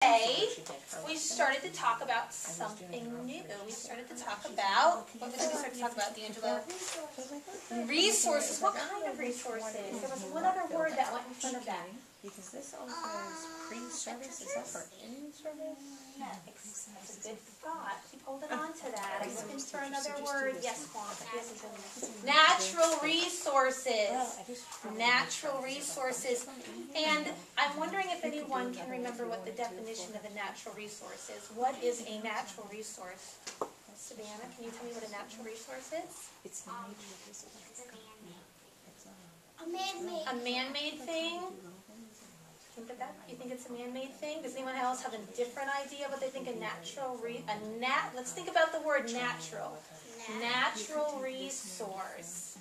today we started to talk about something new. We started to talk about, what did we start to talk about, D'Angelo? Resources. What kind of resources? There was one other word that went in front of that. Because this all says pre-service, is that for in-service? No, that's a good thought. Keep holding on to that. I'm looking for another word. Yes, Juan. Natural resources. Natural resources. And I'm wondering if anyone can remember what the definition of a natural resource is. What is a natural resource? Savannah, can you tell me what a natural resource is? It's the nature of this. A man-made. A man-made thing? You think it's a man-made thing? Does anyone else have a different idea what they think a natural let's think about the word natural. Natural resource.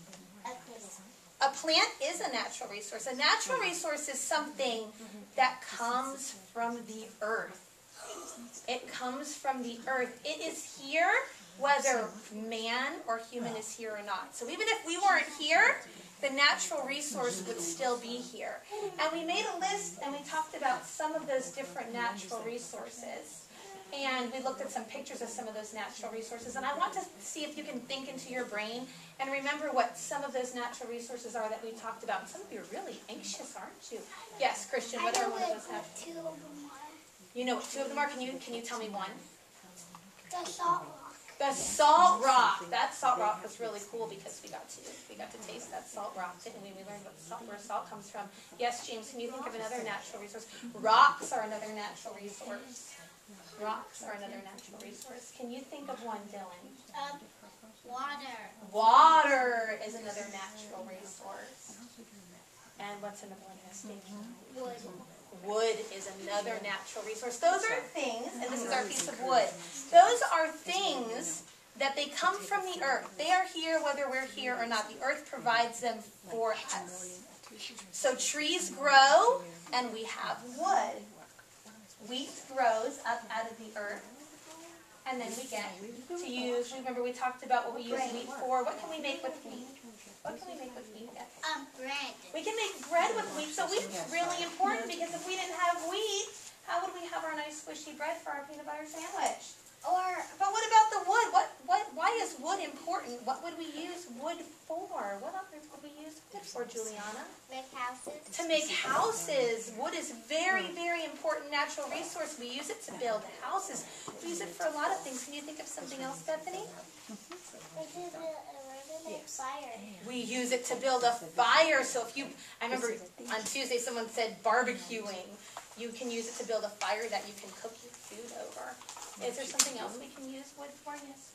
A plant is a natural resource. A natural resource is something that comes from the earth. It comes from the earth. It is here whether man or human is here or not. So even if we weren't here, the natural resource would still be here. And we made a list and we talked about some of those different natural resources. And we looked at some pictures of some of those natural resources. And I want to see if you can think into your brain and remember what some of those natural resources are that we talked about. And some of you are really anxious, aren't you? Yes, Christian, what are one of those natural? Two of them are. You know what two of them are? Can you tell me one? The salt rock. The salt rock. That salt rock was really cool because we got to taste that salt rock, didn't we? We learned where salt comes from. Yes, James, can you think of another natural resource? Rocks are another natural resource. Rocks are another natural resource. Can you think of one, Dylan? Water. Water is another natural resource. And what's another one? Wood. Wood is another natural resource. Those are things, and this is our piece of wood. Those are things that they come from the earth. They are here whether we're here or not. The earth provides them for us. So trees grow, and we have wood. Wheat grows up out of the earth, and then we get to use, remember we talked about what we use wheat for. What can we make with wheat? What can we make with wheat? Bread. We can make bread with wheat. So wheat is really important because if we didn't have wheat, how would we have our nice squishy bread for our peanut butter sandwich? But what about the wood? Why is wood important? What would we use wood for? What else would we use wood for, Juliana? Make houses. To make houses. Wood is very, very important natural resource. We use it to build houses. We use it for a lot of things. Can you think of something else, Bethany? Fire. We use it to build a fire. So I remember on Tuesday someone said barbecuing. You can use it to build a fire that you can cook your food over. Is there something else we can use wood for? Yes.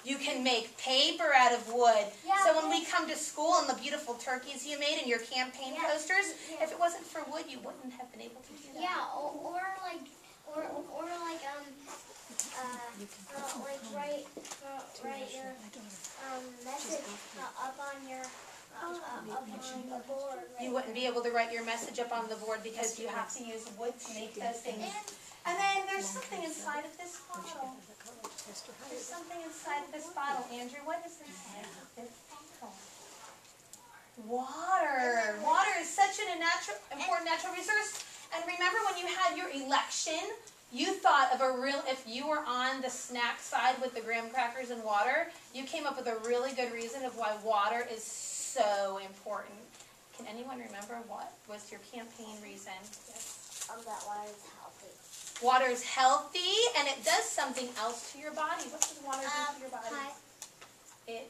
You can make paper out of wood. Yeah, so when we come to school and the beautiful turkeys you made and your campaign posters, if it wasn't for wood, you wouldn't have been able to do that. Yeah, or write your message up on your the board. You wouldn't be able to write your message up on the board because you have to use wood to make those things. And then there's something inside of this bottle. There's something inside of this bottle. Andrew, what is inside of this bottle? Water. Water is such an important natural resource. And remember when you had your election, you thought of if you were on the snack side with the graham crackers and water, you came up with a really good reason of why water is so important. Can anyone remember what was your campaign reason? Yes. That water is healthy. Water is healthy, and it does something else to your body. What does water do to your body? Did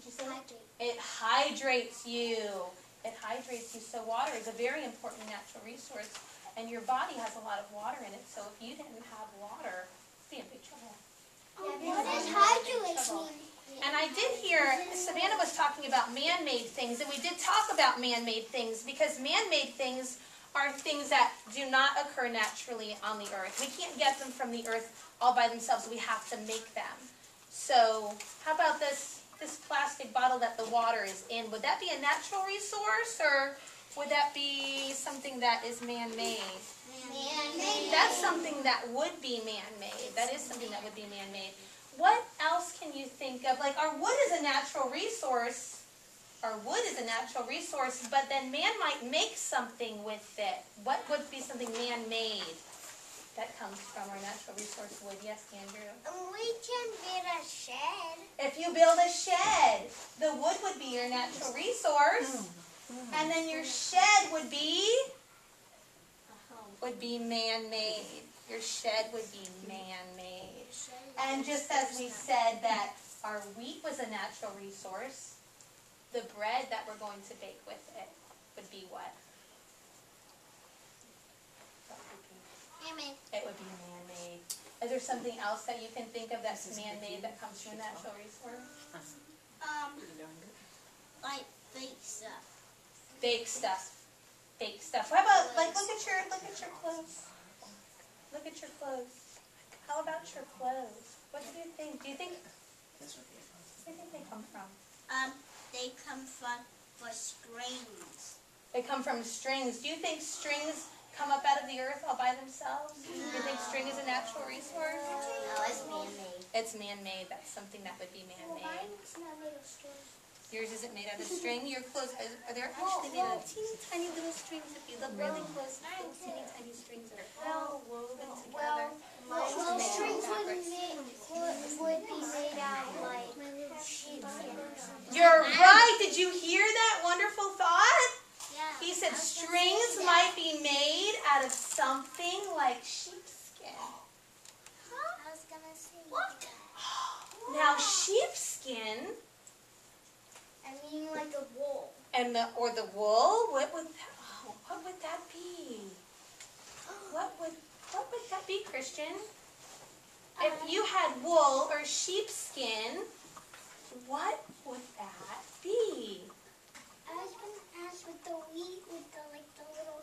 you say Hydrate. It hydrates you. It hydrates you. So water is a very important natural resource, and your body has a lot of water in it. So if you didn't have water, you'd be in big trouble. What does hydrate mean? And I did hear, Savannah was talking about man-made things, and we did talk about man-made things, because man-made things are things that do not occur naturally on the earth. We can't get them from the earth all by themselves. We have to make them. So how about this plastic bottle that the water is in? Would that be a natural resource, or would that be something that is man-made? Man-made. That's something that would be man-made. That is something that would be man-made. What else can you think of? Like, our wood is a natural resource, or wood is a natural resource, but then man might make something with it. What would be something man-made that comes from our natural resource wood? Yes, Andrew? We can build a shed. If you build a shed, the wood would be your natural resource, and then your shed would be man-made. Your shed would be man-made. And just as we said that our wheat was a natural resource, the bread that we're going to bake with it would be what? Man-made. It would be man-made. Is there something else that you can think of that's man-made that comes from a natural resource? Like fake stuff. Fake stuff. Fake stuff. How about, like, look at your clothes. Look at your clothes. How about your clothes? What do you think? Where do you think they come from? They come from strings. They come from strings. Do you think strings come up out of the earth all by themselves? Do you think string is a natural resource? No, it's man-made. It's man-made. That's something that would be man-made. Mine's not made of strings. Yours isn't made out of string. Your clothes are they're actually made out of teeny tiny little strings. If you look really close, little teeny tiny strings that are all woven together. Well, strings would be made out of like sheepskin. You're right. Did you hear that wonderful thought? Yeah. He said strings might be made out of something like sheepskin. I was gonna say what? Now sheepskin I mean like a wool. and the wool. What would that be? What would that be, Christian? If you had wool or sheepskin, what would that be? I was gonna ask with the wheat with the little.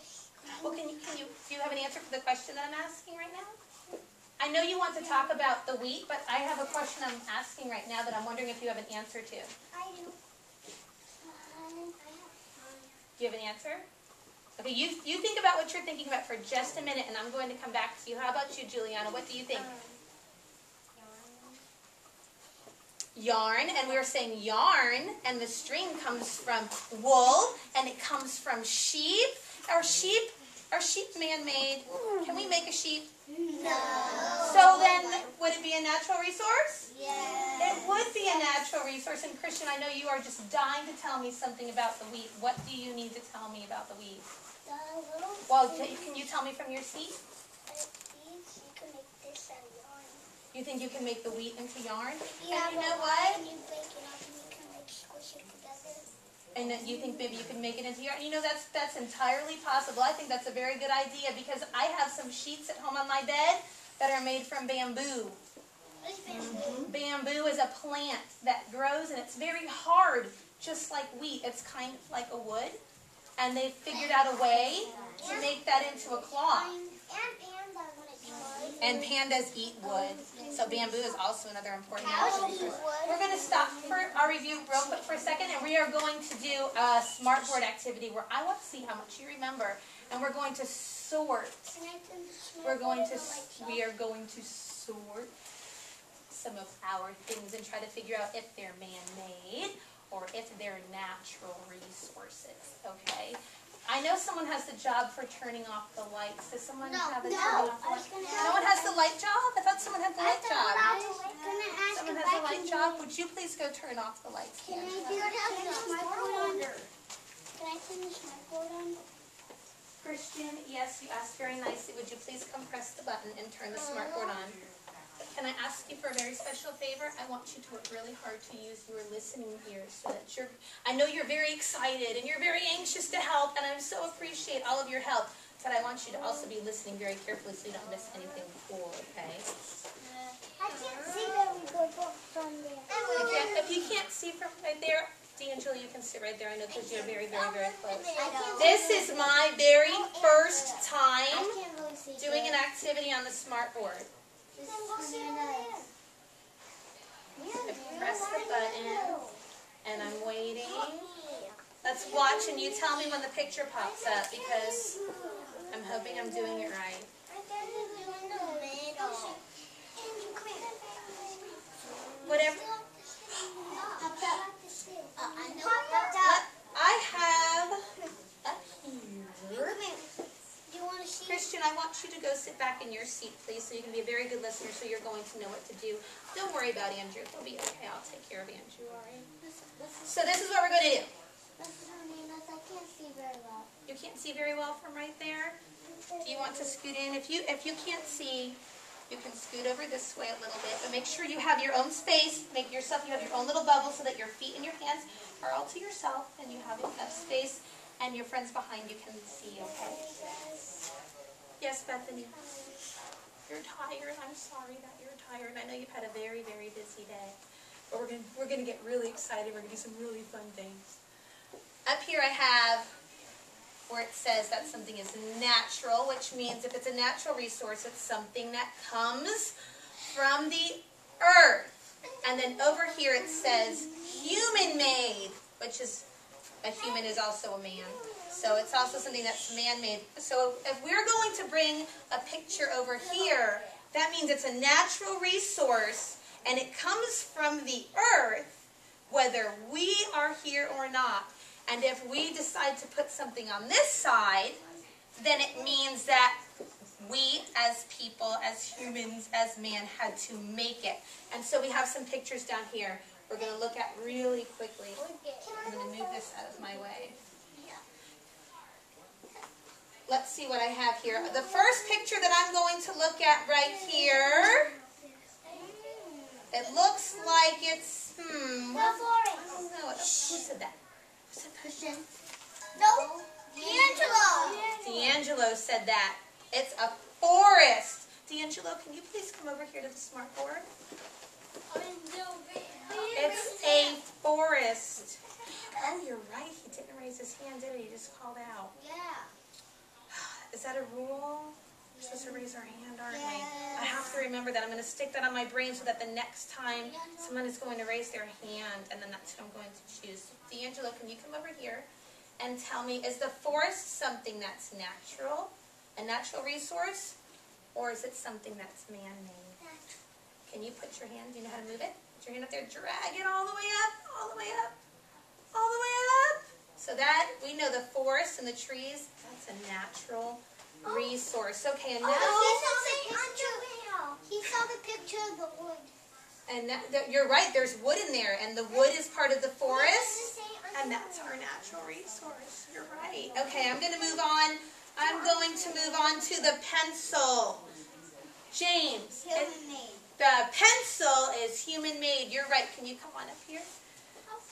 Well, do you have an answer for the question that I'm asking right now? I know you want to talk about the wheat, but I have a question I'm asking right now that I'm wondering if you have an answer to. I do. Do you have an answer? Okay, you think about what you're thinking about for just a minute, and I'm going to come back to you. How about you, Juliana? What do you think? Yarn, and we were saying yarn, and the string comes from wool, and it comes from sheep. Are sheep man-made? Can we make a sheep? No. So then, would it be a natural resource? Yes. It would be a natural resource. And Christian, I know you are just dying to tell me something about the wheat. What do you need to tell me about the wheat? The little. Well, can you tell me from your seat? Seeds, you can make this out of yarn. You think you can make the wheat into yarn? Yeah, And you know what? And you bake it up and you can like squish it together. And that you think maybe you can make it into yarn? You know, that's entirely possible. I think that's a very good idea because I have some sheets at home on my bed that are made from bamboo. What is bamboo? Bamboo is a plant that grows and it's very hard, just like wheat. It's kind of like a wood. And they figured out a way to make that into a cloth. And pandas eat wood. So bamboo is also another important natural resource. We're going to stop for our review real quick for a second, and we are going to do a smartboard activity where I want to see how much you remember, and we're going to sort. We are going to sort some of our things and try to figure out if they're man-made or if they're natural resources. Okay. I know someone has the job for turning off the lights. Does someone have a turning off the lights? No one has the light job? I thought someone had the light job. Someone has the light job? Would you please go turn off the lights? Can I finish my board on? Can I finish my board on? Christian, yes, you asked very nicely. Would you please come press the button and turn the smartboard on? Can I ask you for a very special favor? I want you to work really hard to use your listening ears so that I know you're very excited and you're very anxious to help, and I so appreciate all of your help, but I want you to also be listening very carefully so you don't miss anything cool, okay? I can't see very good from there. If you can't see from right there, D'Angelo, you can sit right there. I know because you're very, very, very close. I can't This is my very first time I can't really see doing an activity on the smartboard. I press the button, and I'm waiting. Let's watch, and you tell me when the picture pops up, because I'm hoping I'm doing it right. Whatever. I want you to go sit back in your seat, please, so you can be a very good listener, so you're going to know what to do. Don't worry about Andrew. He'll be okay. I'll take care of Andrew, all right? So this is what we're going to do. I can't see very well. You can't see very well from right there? Do you want to scoot in? If you can't see, you can scoot over this way a little bit, but make sure you have your own space. Make yourself, you have your own little bubble so that your feet and your hands are all to yourself, and you have enough space, and your friends behind you can see, okay? Yes, Bethany? You're tired. I'm sorry that you're tired. I know you've had a very, very busy day. But we're gonna get really excited. We're gonna do some really fun things. Up here I have where it says that something is natural, which means if it's a natural resource, it's something that comes from the earth. And then over here it says human-made, which is, a human is also a man. So it's also something that's man-made. So if we're going to bring a picture over here, that means it's a natural resource and it comes from the earth, whether we are here or not. And if we decide to put something on this side, then it means that we as people, as humans, as man, had to make it. And so we have some pictures down here we're going to look at really quickly. I'm going to move this out of my way. Let's see what I have here. The first picture that I'm going to look at right here, it looks like it's, I don't know. Who said that? Who said that? No, D'Angelo. D'Angelo said that. It's a forest. D'Angelo, can you please come over here to the smart board? It's a forest. Oh, you're right. He didn't raise his hand, did he? He just called out. Yeah. Is that a rule? We're supposed to raise our hand, aren't we? I have to remember that. I'm going to stick that on my brain so that the next time someone is going to raise their hand, and then that's who I'm going to choose. D'Angelo, can you come over here and tell me, is the forest something that's natural, a natural resource, or is it something that's man-made? Can you put your hand, do you know how to move it? Put your hand up there, drag it all the way up, all the way up, all the way up. So that, we know the forest and the trees, that's a natural resource. Okay, and now... He saw the picture of the wood. And you're right, there's wood in there, and the wood is part of the forest, and that's our natural resource. You're right. Okay, I'm going to move on. I'm going to move on to the pencil. James, the pencil is human-made. You're right. Can you come on up here?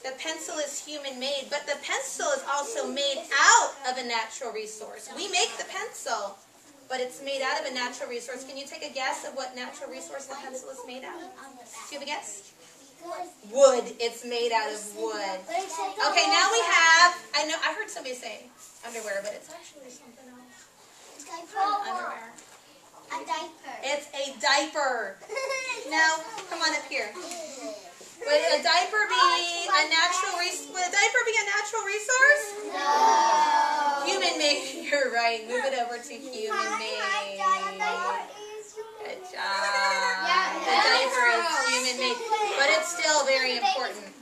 The pencil is human-made, but the pencil is also made out of a natural resource. We make the pencil, but it's made out of a natural resource. Can you take a guess of what natural resource the pencil is made out of? Do you have a guess? Wood. It's made out of wood. Okay, now we have, I heard somebody say underwear, but it's actually something else. Underwear. A diaper. It's a diaper. Now, come on up here. Would a diaper be a natural resource? Would a diaper be a natural resource? No. Human-made. You're right. Move it over to human-made. Good job. The diaper is human-made, but it's still very important.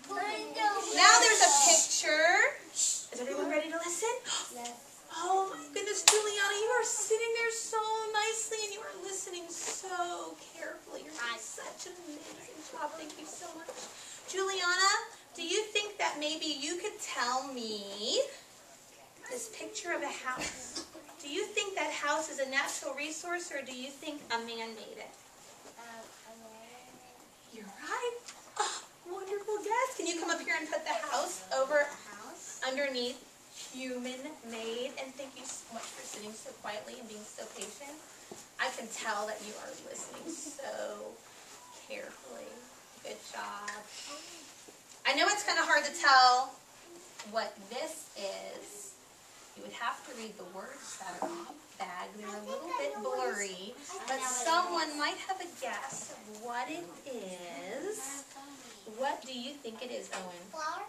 Now there's a picture. Is everyone ready to listen? Yes. Oh my goodness, Juliana, you are sitting there so nicely and you are listening so carefully. You're doing such an amazing job. Thank you so much. Juliana, do you think that maybe you could tell me this picture of a house? Do you think that house is a natural resource, or do you think a man made it? You're right. Oh, wonderful guess. Can you come up here and put the house over underneath human-made? And thank you so much for sitting so quietly and being so patient. I can tell that you are listening so carefully. Good job. I know it's kind of hard to tell what this is. You would have to read the words that are on the bag. They're a little bit blurry, but someone might have a guess of what it is. What do you think it is, Owen? Flower?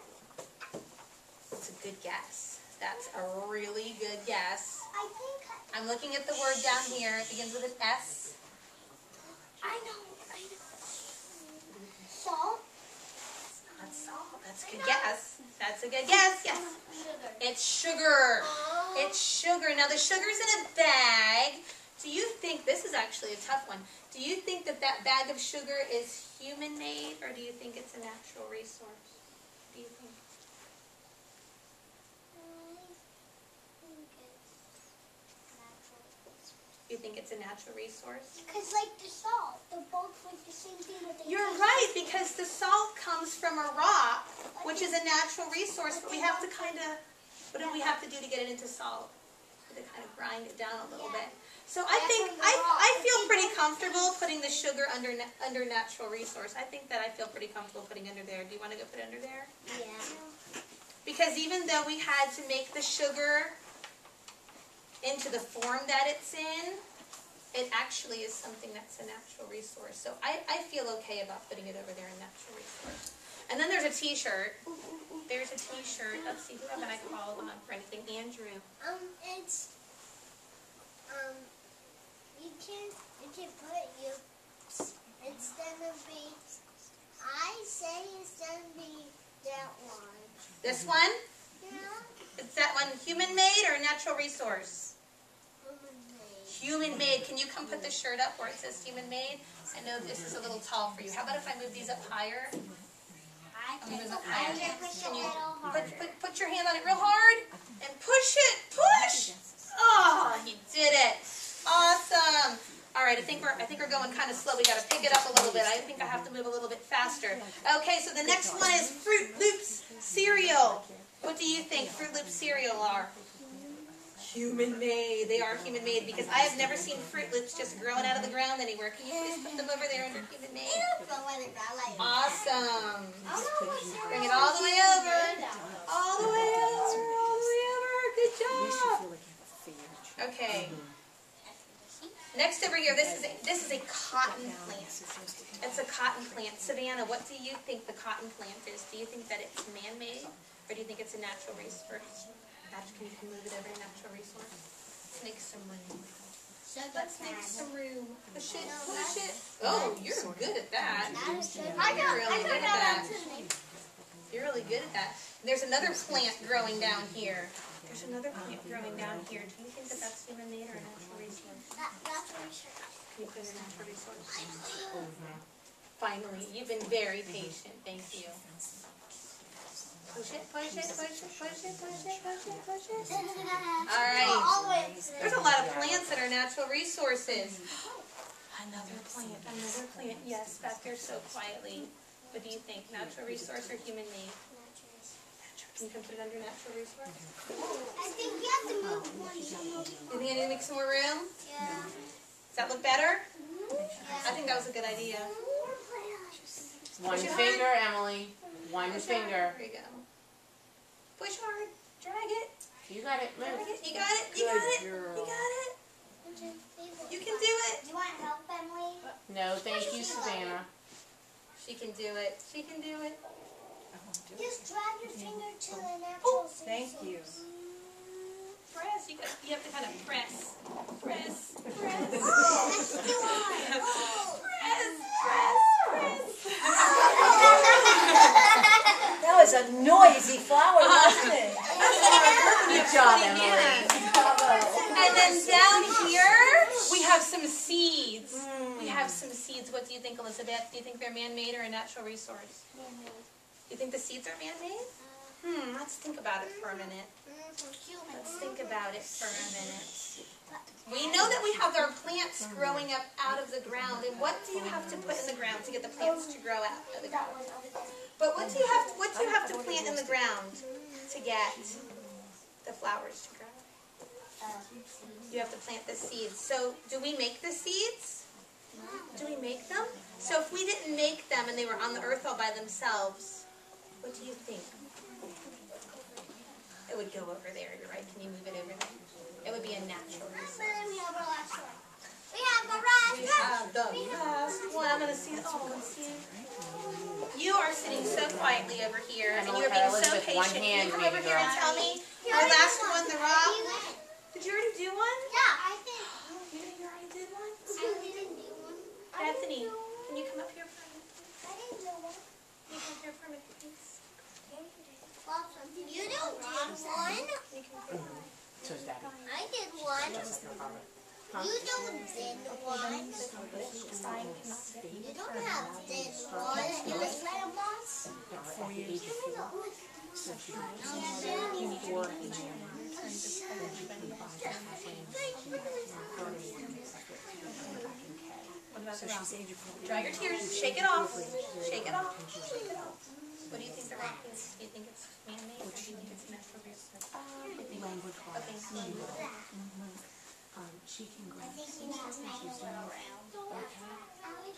It's a good guess. That's a really good guess. I think I'm looking at the word down here. It begins with an S. I know. Salt? Not salt. That's a good guess. That's a good guess. Yes. Sugar. It's sugar. It's sugar. Now the sugar's in a bag. Do you think, this is actually a tough one, do you think that that bag of sugar is human-made, or do you think it's a natural resource? What do you think? You think it's a natural resource? Because like the salt, they're both like the same thing, but they You're right, because the salt comes from a rock, which is a natural resource, but we have to kind of, what do we have to do to get it into salt? To kind of grind it down a little bit. So I think, I feel pretty comfortable putting the sugar under natural resource. I think that I feel pretty comfortable putting under there. Do you want to go put it under there? Yeah. Because even though we had to make the sugar into the form that it's in, it actually is something that's a natural resource. So I feel okay about putting it over there in natural resource. And then there's a t-shirt. There's a t-shirt. Let's see, who haven't I called on for anything? Andrew. It's you can put you instead of be. I say instead of be that one. This one? Yeah. Is that one human-made or a natural resource? Human-made. Human-made. Can you come put the shirt up where it says human-made? I know this is a little tall for you. How about if I move these up higher? Can you put your hand on it real hard and push it? Push! Oh, you did it. Awesome. All right, I think we're going kind of slow. We got to pick it up a little bit. I think I have to move a little bit faster. Okay, so the next one is Fruit Loops cereal. What do you think Fruit Loops cereal are? Human-made. They are human-made because I have never seen Fruit Loops just growing out of the ground anywhere. Can you please put them over there under human-made? Awesome. Bring it all the way over. All the way over. All the way over. Good job. Okay. Next over here, this is a cotton plant. It's a cotton plant. Savannah, what do you think the cotton plant is? Do you think that it's man-made, or do you think it's a natural resource? Can you move it over to natural resource? Let's make some room. Let's make some room. Push it, push it. Oh, you're good at that. You're really good at that. You're really good at that. There's another plant growing down here. There's another plant growing down here. Do you think that that's human-made or a natural resource? Natural resource. Can you put it in a natural resource? Finally, you've been very patient. Thank you. Push it, push it, push it, push it, push it, push it, push it. All right. There's a lot of plants that are natural resources. Another plant, another plant. Yes, back there so quietly. What do you think? Natural resource or human-made? Can you come put it under natural resource? I think you have to move one. You think I need to make some more room? Yeah. Does that look better? I think that was a good idea. One Push it finger, hard. Emily. One Push finger. hard. There you go. Push hard. Drag it. You got it. Drag Move. it. You got it. You got it. You got it. You can do it. Do you want help, Emily? No, thank you, Savannah. She can do it. She can do it. Just drag your finger to the natural source. Thank you. Press. You have to kind of press. Press. Press. Oh, that's too hard. Press. That was a noisy flower, wasn't it? Good job, Emily. And then down here, we have some seeds. We have some seeds. What do you think, Elizabeth? Do you think they're man-made or a natural resource? You think the seeds are man-made? Let's think about it for a minute. Let's think about it for a minute. We know that we have our plants growing up out of the ground. And what do you have to put in the ground to get the plants to grow out of the ground? But what do you have to plant in the ground to get the flowers to grow? You have to plant the seeds. So do we make the seeds? Do we make them? So if we didn't make them and they were on the earth all by themselves, what do you think? It would go over there. You're right. Can you move it over there? It would be a natural resource. We have the last one. We have the last one. I'm going to see. Oh, let's see. You are sitting so quietly over here, and you are Emily, being so Elizabeth, one patient. Can hand, you come baby over here and girl. tell me our last one, the rock? Did you already do one? Yeah, I did. You already did one? I didn't do one. Bethany, can you come up here for a minute? I didn't do one. Can you come here for a minute, please? You didn't do one. Can you come here? So is Daddy. I did one. Just like her father. You don't thin one. You don't have thin one in the grandma's. Dry your tears. Shake it off. Shake it off. Shake it off. What do you think the rock is? Do you think it's man-made or do you think it's natural resource? Language Okay. she can I grab think you need to make a little round.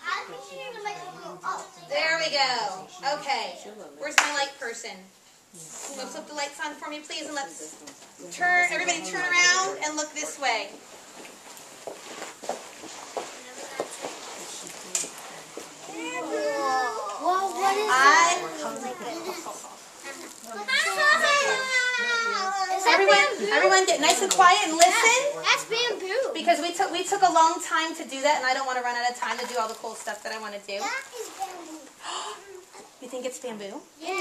I think you need to make a little up. There we go. Okay. Where's my light person? Can you flip the lights on for me, please? And let's turn, everybody turn around and look this way. Well, what is Everyone get nice and quiet and listen. That's bamboo. Because we took a long time to do that, and I don't want to run out of time to do all the cool stuff that I want to do. That is bamboo. You think it's bamboo? Yeah.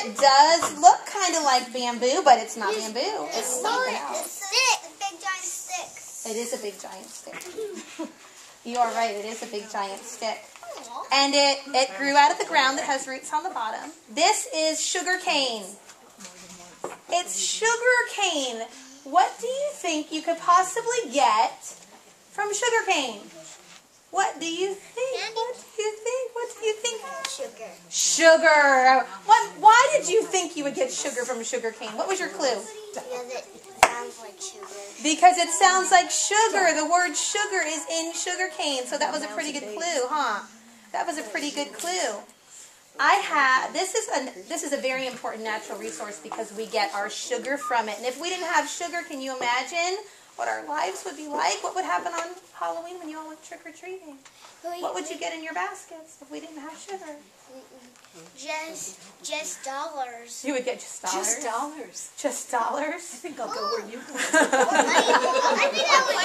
It does look kind of like bamboo, but it's not bamboo. It's something else. Stick. Big giant stick. It is a big giant stick. You are right, it is a big giant stick. And it grew out of the ground. It has roots on the bottom. This is sugar cane. It's sugar cane. What do you think you could possibly get from sugar cane? What do you think? What do you think? What do you think? Sugar. Sugar. Why did you think you would get sugar from sugar cane? What was your clue? Because it sounds like sugar. Because it sounds like sugar. The word sugar is in sugar cane. So that was a pretty good clue, huh? That was a pretty good clue. This is a very important natural resource because we get our sugar from it. And if we didn't have sugar, can you imagine what our lives would be like? What would happen on Halloween when you all went trick-or-treating? What would you get in your baskets if we didn't have sugar? Just dollars. You would get just dollars? Just dollars. Just dollars? I think I'll go where you go. I think I would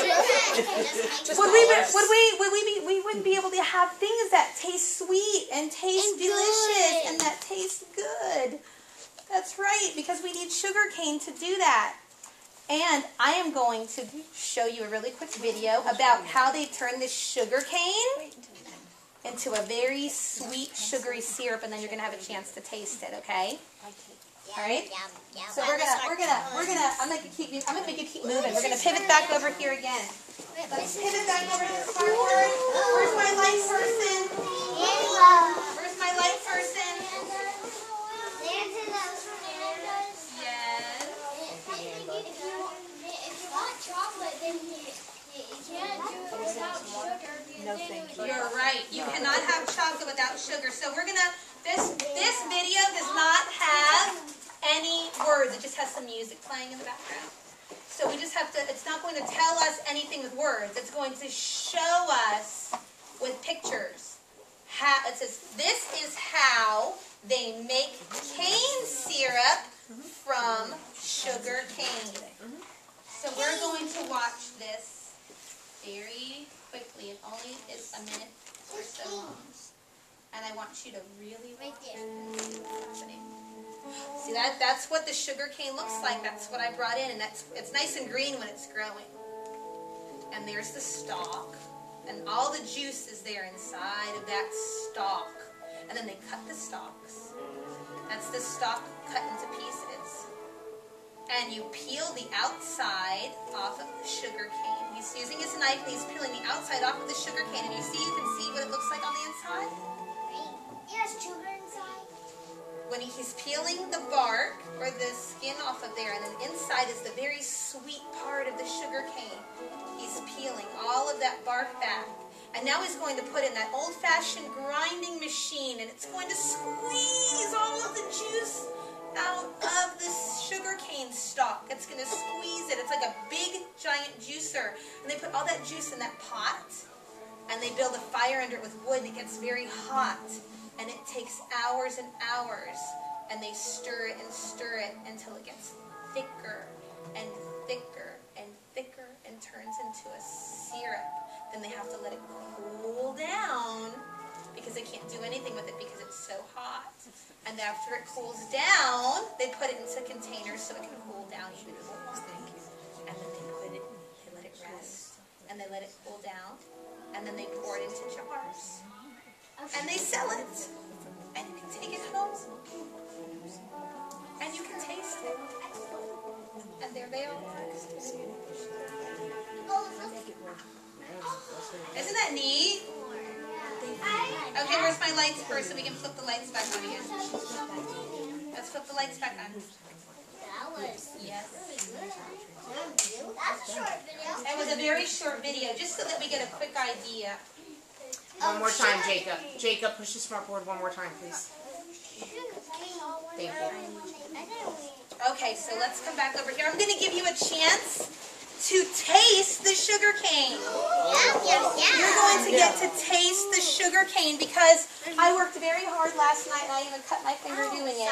We wouldn't be able to have things that taste sweet and taste And delicious good. and that taste good. That's right, because we need sugar cane to do that. And I am going to show you a really quick video about how they turn this sugar cane into a very sweet, sugary syrup, and then you're gonna have a chance to taste it. Okay? All right. So I'm gonna make you keep moving. We're gonna pivot back over here again. Let's pivot back over to the cardboard. Where's my light person? Where's my light person? Yes. If you want chocolate, then you can't do it without sugar. No, thank you. You're right. You cannot have chocolate without sugar. So we're gonna. This video does not have any words. It just has some music playing in the background. So we just have to. It's not going to tell us anything with words. It's going to show us with pictures. It says this is how they make cane syrup from sugar cane. So we're going to watch this very quickly. It only is a minute or so long. And I want you to really watch this happening. See, that's what the sugar cane looks like. That's what I brought in. And it's nice and green when it's growing. And there's the stalk. And all the juice is there inside of that stalk. And then they cut the stalks. That's the stalk cut into pieces. And you peel the outside off of the sugar cane. He's using his knife and he's peeling the outside off of the sugar cane. And you can see what it looks like on the inside? Yes, sugar inside. When he's peeling the bark or the skin off of there, and then inside is the very sweet part of the sugar cane. He's peeling all of that bark back. And now he's going to put in that old-fashioned grinding machine, and it's going to squeeze all of the juice out of the sugar cane stalk. It's going to squeeze it. It's like a big, giant juicer. And they put all that juice in that pot, and they build a fire under it with wood, and it gets very hot. And it takes hours and hours, and they stir it until it gets thicker and thicker and thicker and turns into a syrup. Then they have to let it cool down because they can't do anything with it because it's so hot. And after it cools down, they put it into containers so it can cool down even more. And then they let it rest. let it cool down, and then they pour it into jars. And they sell it. And you can take it home. And you can taste it. And there they are. Isn't that neat? Okay, where's my lights first so we can flip the lights back on again? Let's flip the lights back on. Yes. That's a short video. That was a very short video, just so that we get a quick idea. One more time, Jacob. Jacob, push the smart board one more time, please. Thank you. Okay, so let's come back over here. I'm going to give you a chance to taste the sugar cane. You're going to get to taste the sugar cane because I worked very hard last night and I even cut my finger doing it.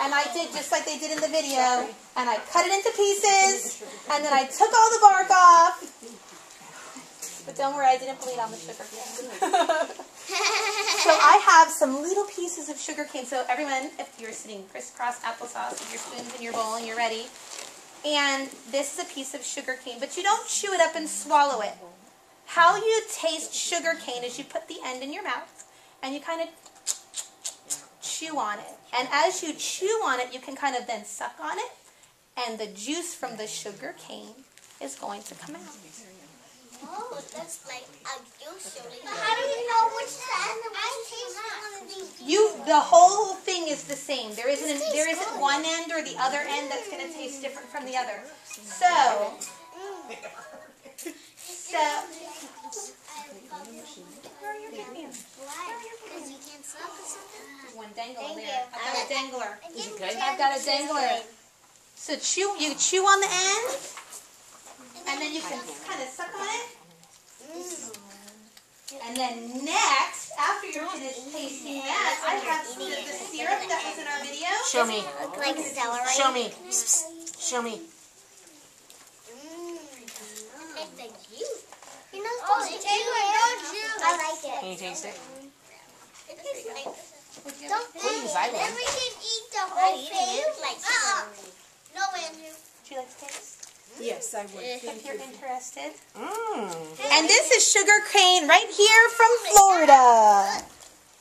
And I did just like they did in the video. And I cut it into pieces and then I took all the bark off. But don't worry, I didn't bleed on the sugar cane. So I have some little pieces of sugar cane. So everyone, if you're sitting crisscross applesauce with your spoons in your bowl and you're ready. And this is a piece of sugar cane, but you don't chew it up and swallow it. How you taste sugar cane is you put the end in your mouth and you kind of chew on it. And as you chew on it, you can kind of then suck on it, and the juice from the sugar cane is going to come out. Oh, that's like a juice. How do you know which side I taste one of these? The whole thing is the same. There isn't one end or the other end that's going to taste different from the other. So where are your hands? Because you can't suck or something? One dangler there. I've got a dangler. Is it good? I've got a dangler. So you chew on the end, and then you can kind of suck on it. And then next, after you're finished tasting that, I have the syrup that was in our video. Show me. Like celery. Show me. Show me. Like the juice. You know, I like it. Can you taste it? It tastes like Don't Please, I then will. we can eat the whole thing. No, Andrew. Would you like to taste? Yes, I would. If you're interested. Mmm. And this is sugar cane right here from Florida.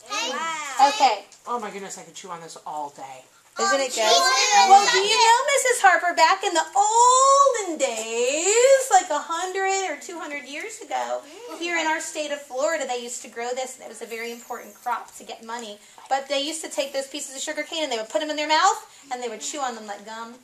Wow. Okay. Oh my goodness, I could chew on this all day. Isn't it good? cheese. Well, do you know, Mrs. Harper, back in the olden days, like 100 or 200 years ago, here in our state of Florida, they used to grow this, and it was a very important crop to get money. But they used to take those pieces of sugar cane, and they would put them in their mouth, and they would chew on them like gum.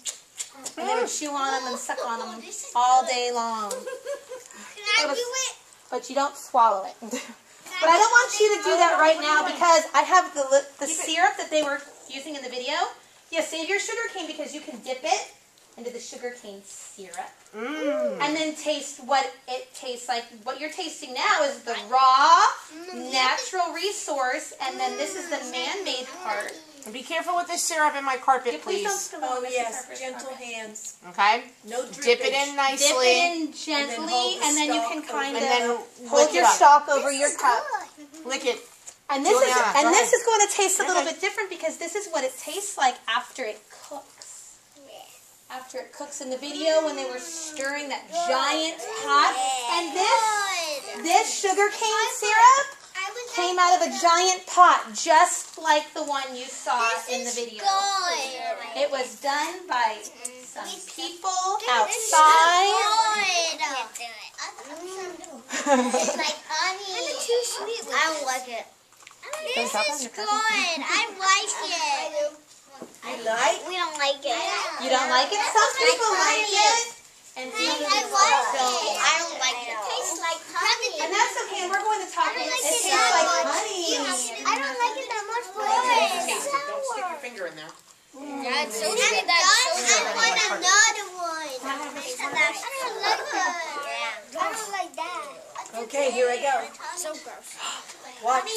And they would chew on them and suck on them all day long. Can I do it? But you don't swallow it. But I don't want you to do that right now because I have the syrup that they were using in the video. Yeah, save your sugar cane because you can dip it into the sugar cane syrup. And then taste what it tastes like. What you're tasting now is the raw, natural resource, and then this is the man-made part. And be careful with this syrup in my carpet, Yeah, please don't please. spill it on Oh Mrs. yes, Harper's gentle carpet. hands. Okay? No Dip it in drippage. nicely. Dip it in And gently, then hold the and then you stalk can over kind And then of lick hold it your up. stalk over your cup. Lick it. And this Juliana, go this ahead. is going to taste a little Okay. bit different because this is what it tastes like after it cooks. After it cooks in the video when they were stirring that giant pot. And this sugar cane syrup came out of a giant pot just like the one you saw in the video. It was done by some people outside. It's like honey. It's too sweet. I don't like it. This is good. I like it. You like? We don't like it. You don't like it? Some people like it. And some I people like don't. it. I don't like it. It tastes like honey. And that's okay. We're going to talk. It like tastes it that like much. honey. I don't like it that much, but Taste it. Don't stick your finger in there. That's so sweet. I want another one. I don't like that. I don't like that. Okay, here I go. So gross. Watch.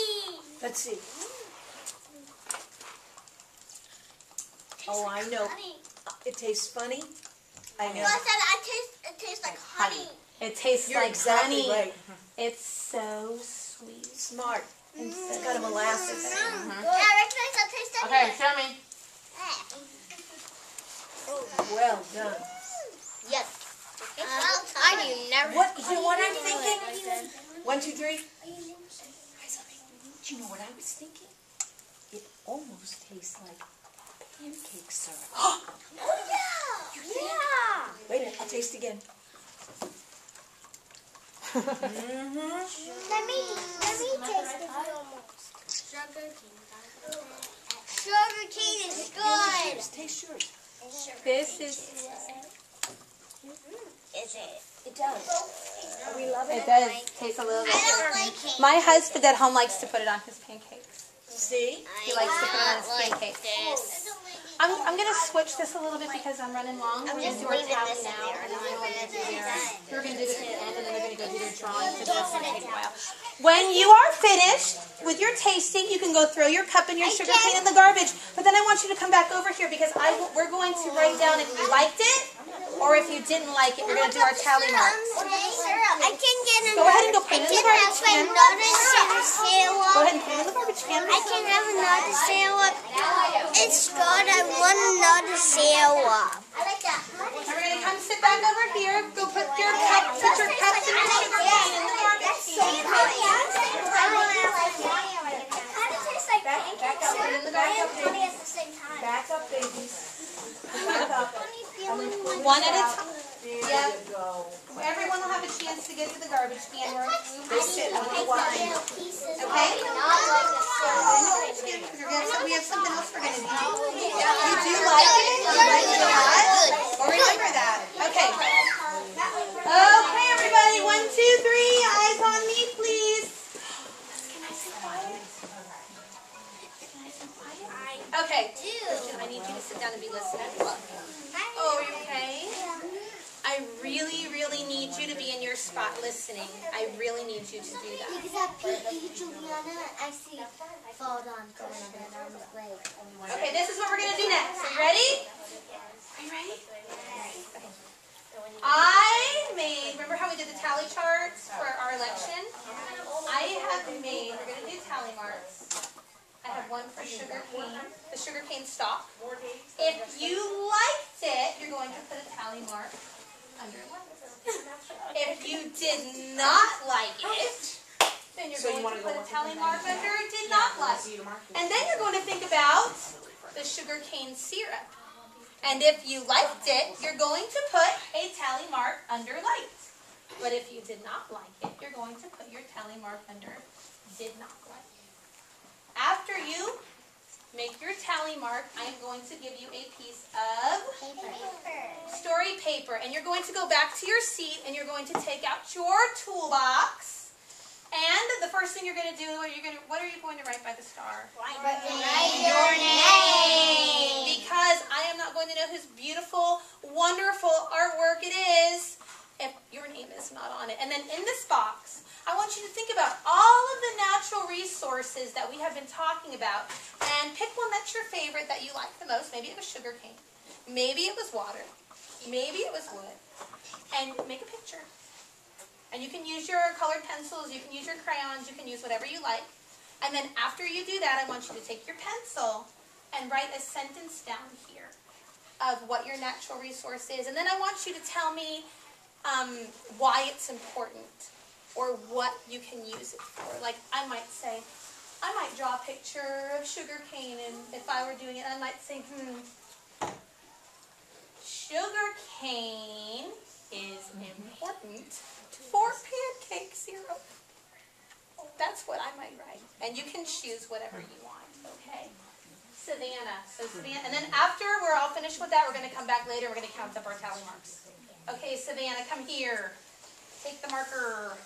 Let's see. Oh, I know. It tastes funny. I know. It tastes like honey. It tastes You're like exactly honey. right. It's so sweet. Smart. And so It's kind of molasses. Yeah, I recognize that taste Okay, show me. Well done. Yes. I do never. What? You know what I'm thinking? 1, 2, 3. Guys, do you know what I was thinking? It almost tastes like pancake syrup. Oh yeah. Yeah. Wait a minute, I'll taste again. Let me taste it almost. Sugar cane is good. Taste yours. This is. Is it? It does. Are we loving It it? does taste a little bit I don't different. like cake. My husband at home likes to put it on his pancakes. See? He likes to put it on his like pancakes. this. I'm going to switch this a little bit because I'm running long. We're going to do our tally now, and then we're going to do we're going to do this at the end, and then they're going to go do their drawing, so that's going to take a while. When you are finished with your tasting, you can go throw your cup and your sugar cane in the garbage. But then I want you to come back over here because we're going to write down if you liked it or if you didn't like it. We're going to do our tally marks. I can get Go ahead and go put it in the garbage can. another sugar syrup. Go ahead and put it in the garbage can. I can have another syrup. It's good. I want another syrup. I like that. We're going to come sit back over here. Go put your cups and your sugar cane in the garbage can. How does it taste like pancakes? Put it in the garbage can. At the same time. Back up, babies. Back up. One at a time. There Yeah. you go. Everyone will have a chance to get to the garbage can. They sit on the wine. Okay? We have something else we're going to do. You do like it? You like it a lot? Well, remember that. Okay. Okay, everybody. 1, 2, 3. Eyes on me, please. Can I sit quiet? Okay. I need you to sit down and be listening. Oh, are you okay? I really, really need you to be in your spot listening. I really need you to do that. Because at P.E. Juliana, I see fall down on his leg. Okay, this is what we're going to do next. Are you ready? Are you ready? Okay. I made, remember how we did the tally charts for our election? I have made, we're going to do tally marks. I have one for sugar cane, the sugar cane stalk. If you liked it, you're going to put a tally mark under it. If you did not like it, then you're going to put a tally mark under did not like it. And then you're going to think about the sugar cane syrup. And if you liked it, you're going to put a tally mark under liked. But if you did not like it, you're going to put your tally mark under did not like. After you make your tally mark, I'm going to give you a piece of story paper. And you're going to go back to your seat and you're going to take out your toolbox. And the first thing you're going to do, what are you going to write by the star? Write your name. Because I am not going to know whose beautiful, wonderful artwork it is if your name is not on it. And then in this box, I want you to think about all of the natural resources that we have been talking about and pick one that's your favorite that you like the most. Maybe it was sugar cane. Maybe it was water. Maybe it was wood. And make a picture. And you can use your colored pencils, you can use your crayons, you can use whatever you like. And then after you do that, I want you to take your pencil and write a sentence down here of what your natural resource is. And then I want you to tell me why it's important or what you can use it for. Like I might say, I might draw a picture of sugar cane, and if I were doing it, I might say, sugar cane is important for pancake syrup. That's what I might write. And you can choose whatever you want, okay? Savannah. So Savannah, and then after we're all finished with that, we're going to come back later. We're going to count up our tally marks. Okay, Savannah, come here. Take the marker.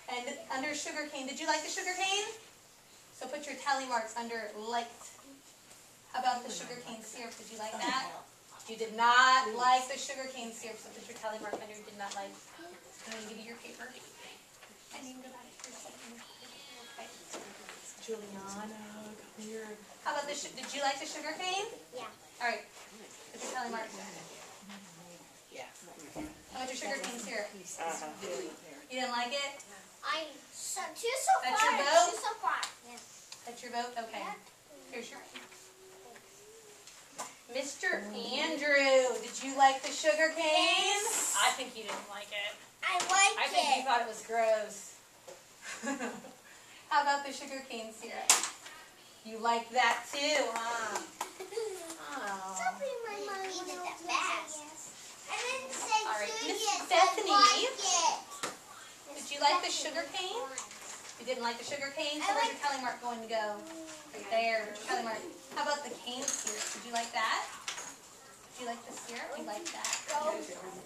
And under sugar cane, did you like the sugar cane? So put your tally marks under liked. How about the sugar cane syrup? Did you like that? You did not like the sugar cane syrup, so put your tally mark under did not like. I'm going to give you your paper. And you can go back to your seat. Okay. Juliana, come here. How about did you like the sugar cane? Yeah. All right. Put your tally mark. Yeah. How about your sugar cane syrup? You didn't like it? Two so That's far. your vote? 2 so far. Yeah. That's your vote? Okay. Here's your. Mr. Andrew, did you like the sugar cane? I think you didn't like it. I like I think you it. thought it was gross. How about the sugar cane syrup? You like that too, huh? Oh. Something my mom eat it that fast. I didn't say All right, good Miss yet, Bethany. I like it. Did you like the sugar cane? You didn't like the sugar cane? So where's your tally mark going to go? Right there, where's your tally mark? How about the cane syrup? Did you like that? Did you like the syrup? You like that?